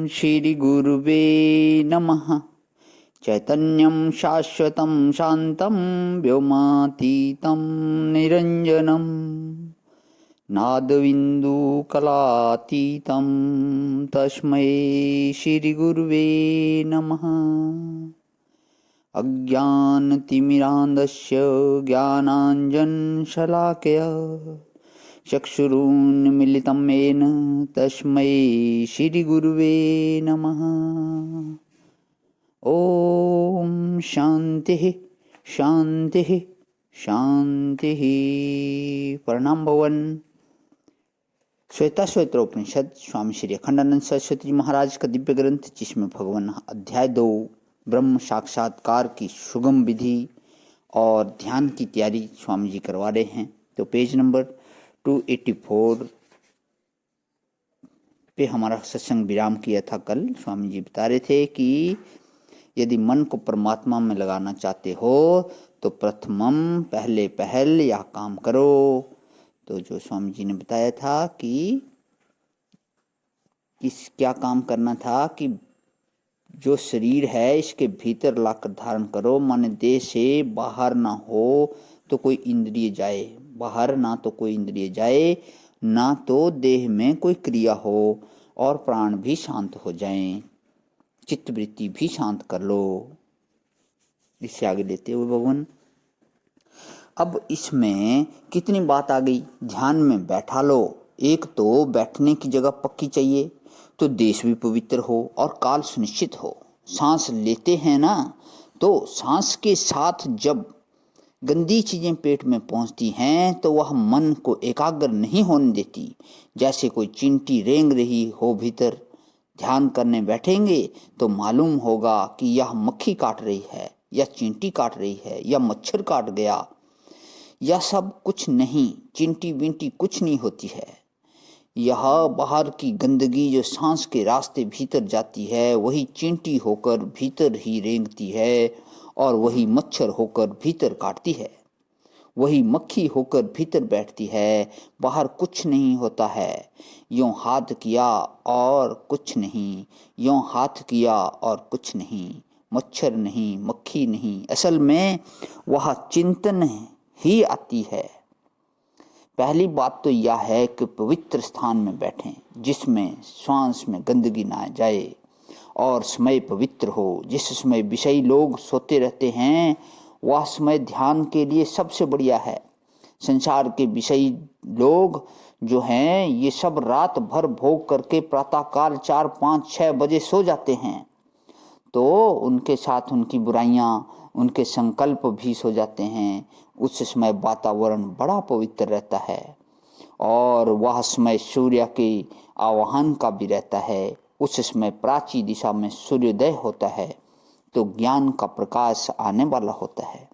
श्रीगुरुवे नमः। चैतन्यं शाश्वतं शान्तं व्योमातीतं निरञ्जनं नादबिन्दुकलातीतं तस्मै श्रीगुरुवे नमः। अज्ञानतिमिरान्धस्य ज्ञानाञ्जनशलाकया चक्षुरुन्मीलितं येन तस्मै श्रीगुरुवे नमः। ओम शांति शांति शांति। प्रणाम भवन। श्वेता श्वेत्रोपनिषद स्वामी श्री अखंडानंद सरस्वती जी महाराज का दिव्य ग्रंथ, जिसमें भगवान अध्याय 2 ब्रह्म साक्षात्कार की सुगम विधि और ध्यान की तैयारी स्वामी जी करवा रहे हैं। तो पेज नंबर 284 पे हमारा सत्संग विराम किया था। कल स्वामी जी बता रहे थे कि यदि मन को परमात्मा में लगाना चाहते हो तो प्रथमम पहले पहल यह काम करो। तो जो स्वामी जी ने बताया था कि क्या काम करना था कि जो शरीर है इसके भीतर लाकर धारण करो, माने देह से बाहर ना हो तो कोई इंद्रिय जाए, बाहर ना तो कोई इंद्रिय जाए, ना तो देह में कोई क्रिया हो, और प्राण भी शांत हो जाएं, चित्तवृत्ति भी शांत कर लो। इससे आगे लेते हुए भगवान अब इसमें कितनी बात आ गई। ध्यान में बैठा लो। एक तो बैठने की जगह पक्की चाहिए, तो देश भी पवित्र हो और काल सुनिश्चित हो। सांस लेते हैं ना, तो सांस के साथ जब गंदी चीजें पेट में पहुंचती हैं तो वह मन को एकाग्र नहीं होने देती। जैसे कोई चींटी रेंग रही हो भीतर। ध्यान करने बैठेंगे तो मालूम होगा कि यह मक्खी काट रही है, या चींटी काट रही है, या मच्छर काट गया। यह सब कुछ नहीं, चींटी बींटी कुछ नहीं होती है। यह बाहर की गंदगी जो सांस के रास्ते भीतर जाती है, वही चींटी होकर भीतर ही रेंगती है, और वही मच्छर होकर भीतर काटती है, वही मक्खी होकर भीतर बैठती है। बाहर कुछ नहीं होता है। यूं हाथ किया और कुछ नहीं, यूं हाथ किया और कुछ नहीं, मच्छर नहीं, मक्खी नहीं। असल में वह चिंतन ही आती है। पहली बात तो यह है कि पवित्र स्थान में बैठें, जिसमें श्वास में गंदगी ना जाए, और समय पवित्र हो। जिस समय विषयी लोग सोते रहते हैं वह समय ध्यान के लिए सबसे बढ़िया है। संसार के विषयी लोग जो हैं ये सब रात भर भोग करके प्रातःकाल 4, 5, 6 बजे सो जाते हैं, तो उनके साथ उनकी बुराइयां, उनके संकल्प भी सो जाते हैं। उस समय वातावरण बड़ा पवित्र रहता है, और वह समय सूर्य के आवाहन का भी रहता है। उस समय प्राची दिशा में सूर्योदय होता है, तो ज्ञान का प्रकाश आने वाला होता है।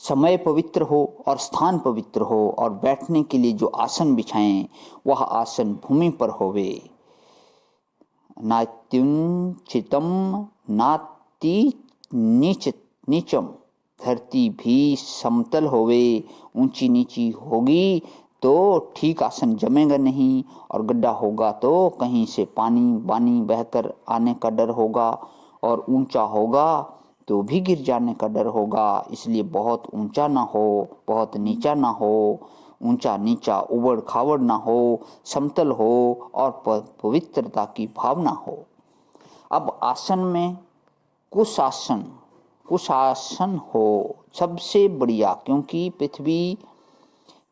समय पवित्र हो और स्थान पवित्र हो, और बैठने के लिए जो आसन बिछाएं वह आसन भूमि पर होवे। नात्युचितम नाति नीचम, धरती भी समतल होवे। ऊंची नीची होगी तो ठीक आसन जमेगा नहीं, और गड्ढा होगा तो कहीं से पानी वानी बहकर आने का डर होगा, और ऊंचा होगा तो भी गिर जाने का डर होगा। इसलिए बहुत ऊंचा ना हो, बहुत नीचा ना हो, ऊंचा नीचा उबड़ खाबड़ ना हो, समतल हो, और पवित्रता की भावना हो। अब आसन में कुशासन हो सबसे बढ़िया, क्योंकि पृथ्वी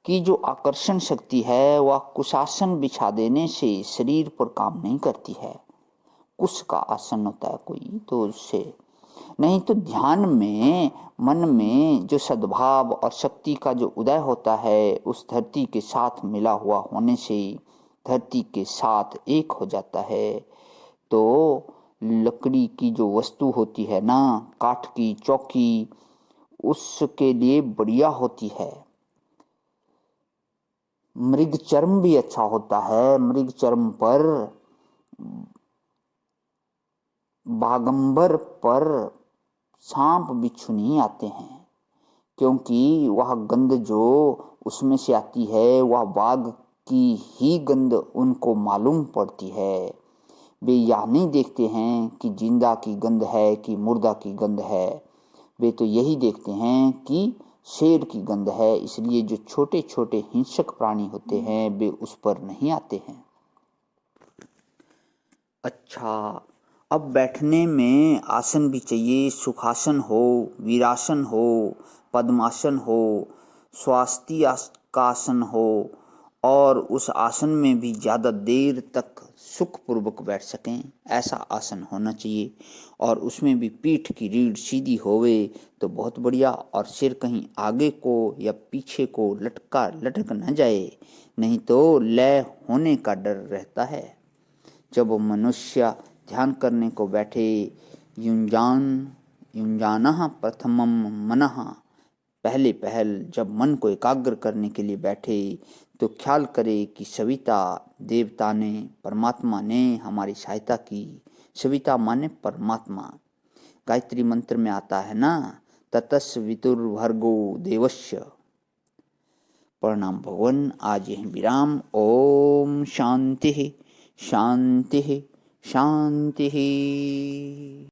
की जो आकर्षण शक्ति है वह कुशासन बिछा देने से शरीर पर काम नहीं करती है। कुश का आसन होता है कोई, तो उससे नहीं। तो ध्यान में मन में जो सद्भाव और शक्ति का जो उदय होता है, उस धरती के साथ मिला हुआ होने से धरती के साथ एक हो जाता है। तो लकड़ी की जो वस्तु होती है ना, काठ की चौकी, उसके लिए बढ़िया होती है। मृग चर्म भी अच्छा होता है। मृग चर्म पर बागंबर पर सांप बिच्छू नहीं आते हैं, क्योंकि वह गंध जो उसमें से आती है वह बाघ की ही गंध उनको मालूम पड़ती है। वे यह नहीं देखते हैं कि जिंदा की गंध है कि मुर्दा की गंध है, वे तो यही देखते हैं कि शेर की गंध है। इसलिए जो छोटे छोटे हिंसक प्राणी होते हैं वे उस पर नहीं आते हैं। अच्छा, अब बैठने में आसन भी चाहिए। सुखासन हो, वीरासन हो, पद्मासन हो, स्वास्तिकासन हो, और उस आसन में भी ज़्यादा देर तक सुखपूर्वक बैठ सकें, ऐसा आसन होना चाहिए। और उसमें भी पीठ की रीढ़ सीधी होवे तो बहुत बढ़िया, और सिर कहीं आगे को या पीछे को लटक न जाए, नहीं तो लय होने का डर रहता है। जब मनुष्य ध्यान करने को बैठे, युञ्जानः प्रथमं मनः, पहले पहल जब मन को एकाग्र करने के लिए बैठे तो ख्याल करे कि सविता देवता ने, परमात्मा ने हमारी सहायता की। सविता माने परमात्मा। गायत्री मंत्र में आता है ना, ततस्वितुर्भर्गो देवस्य। प्रणाम भगवान, आज यहीं विराम। ओम शांति शांति शांति।